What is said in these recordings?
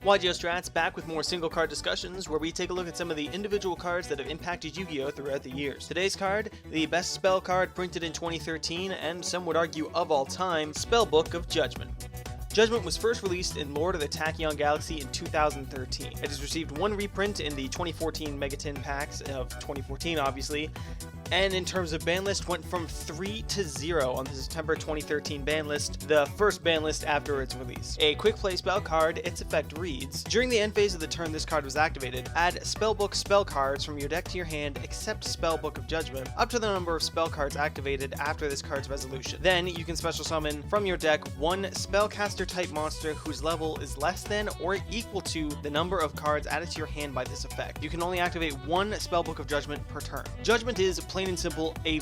YGO Strats back with more single card discussions where we take a look at some of the individual cards that have impacted Yu-Gi-Oh! Throughout the years. Today's card, the best spell card printed in 2013 and some would argue of all time, Spellbook of Judgment. Judgment was first released in Lord of the Tachyon Galaxy in 2013. It has received one reprint in the 2014 Megatin packs of 2014 obviously, and in terms of ban list went from 3 to 0 on the September 2013 ban list, the first ban list after its release. A quick play spell card, its effect reads, during the end phase of the turn this card was activated, add Spellbook spell cards from your deck to your hand except Spellbook of Judgment up to the number of spell cards activated after this card's resolution. Then you can special summon from your deck one spellcaster type monster whose level is less than or equal to the number of cards added to your hand by this effect. You can only activate one Spellbook of Judgment per turn. Judgment is plain and simple a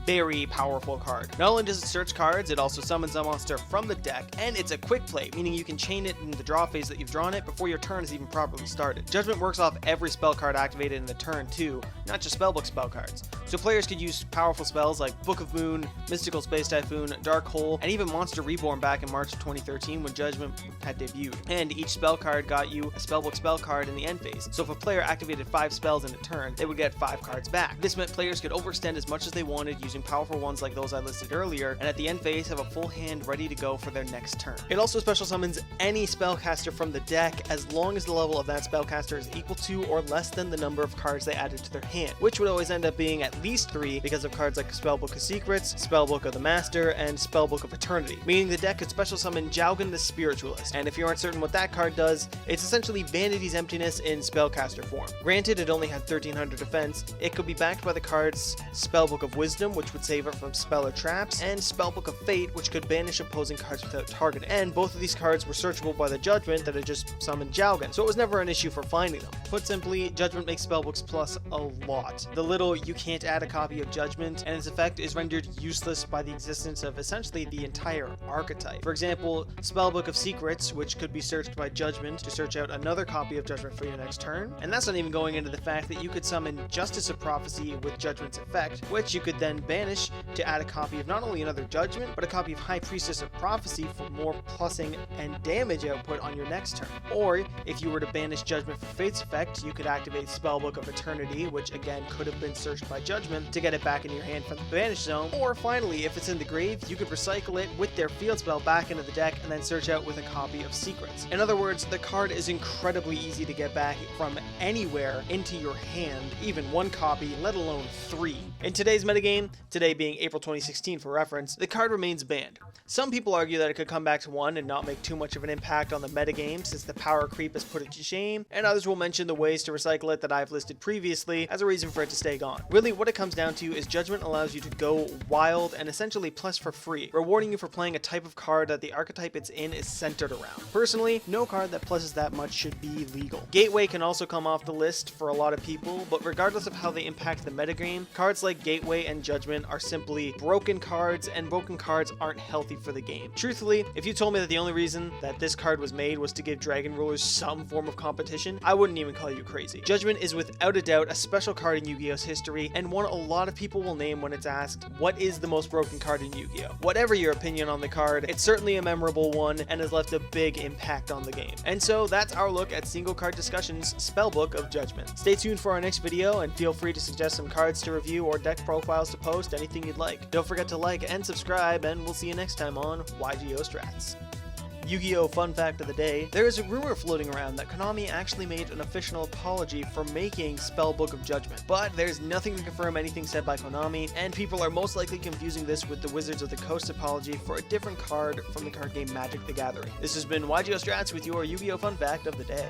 very powerful card. Not only does it search cards, it also summons a monster from the deck, and it's a quick play, meaning you can chain it in the draw phase that you've drawn it before your turn is even properly started. Judgment works off every spell card activated in the turn too, not just Spellbook spell cards. So players could use powerful spells like Book of Moon, Mystical Space Typhoon, Dark Hole, and even Monster Reborn back in March of 2013 when Judgment had debuted. And each spell card got you a Spellbook spell card in the end phase, so if a player activated 5 spells in a turn, they would get 5 cards back. This meant players could overextend as much as they wanted using powerful ones like those I listed earlier, and at the end phase have a full hand ready to go for their next turn. It also special summons any spellcaster from the deck as long as the level of that spellcaster is equal to or less than the number of cards they added to their hand, which would always end up being at least 3 because of cards like Spellbook of Secrets, Spellbook of the Master, and Spellbook of Eternity, meaning the deck could special summon Jowgen the Spiritualist, and if you aren't certain what that card does, it's essentially Vanity's Emptiness in spellcaster form. Granted, it only had 1300 defense, it could be backed by the cards Spellbook of Wisdom, which would save it from spell or traps, and Spellbook of Fate, which could banish opposing cards without targeting. And both of these cards were searchable by the Judgment that had just summoned Jowgen, so it was never an issue for finding them. Put simply, Judgment makes Spellbooks plus a lot. The little you can't add a copy of Judgment, and its effect is rendered useless by the existence of essentially the entire archetype. For example, Spellbook of Secrets, which could be searched by Judgment to search out another copy of Judgment for your next turn, and that's not even going into the fact that you could summon Justice of Prophecy with Judgment's effect, which you could then banish to add a copy of not only another Judgment, but a copy of High Priestess of Prophecy for more plussing and damage output on your next turn. Or, if you were to banish Judgment for Fate's effect, you could activate Spellbook of Eternity, which again could have been searched by Judgment, to get it back in your hand from the banish zone. Or finally, if it's in the grave, you could recycle it with their field spell back into the deck and then search out with a copy of Secrets. In other words, the card is incredibly easy to get back from anywhere into your hand, even one copy, let alone 3. In today's metagame, today being April 2016 for reference, the card remains banned. Some people argue that it could come back to 1 and not make too much of an impact on the metagame since the power creep has put it to shame, and others will mention the ways to recycle it that I've listed previously as a reason for it to stay gone. Really, what it comes down to is Judgment allows you to go wild and essentially plus for free, rewarding you for playing a type of card that the archetype it's in is centered around. Personally, no card that pluses that much should be legal. Gateway can also come off the list for a lot of people, but regardless of how they impact the metagame, cards like Gateway and Judgment are simply broken cards, and broken cards aren't healthy for the game. Truthfully, if you told me that the only reason that this card was made was to give Dragon Rulers some form of competition, I wouldn't even call you crazy. Judgment is without a doubt a special card in Yu-Gi-Oh's history, and one a lot of people will name when it's asked, what is the most broken card in Yu-Gi-Oh? Whatever your opinion on the card, it's certainly a memorable one and has left a big impact on the game. And so that's our look at single card discussions, Spellbook of Judgment. Stay tuned for our next video and feel free to suggest some cards to review or deck profiles to post, anything you'd like. Don't forget to like and subscribe, and we'll see you next time on YGO Strats. Yu-Gi-Oh! Fun fact of the day, there is a rumor floating around that Konami actually made an official apology for making Spellbook of Judgment, but there's nothing to confirm anything said by Konami, and people are most likely confusing this with the Wizards of the Coast apology for a different card from the card game Magic the Gathering. This has been YGO Strats with your Yu-Gi-Oh! Fun fact of the day.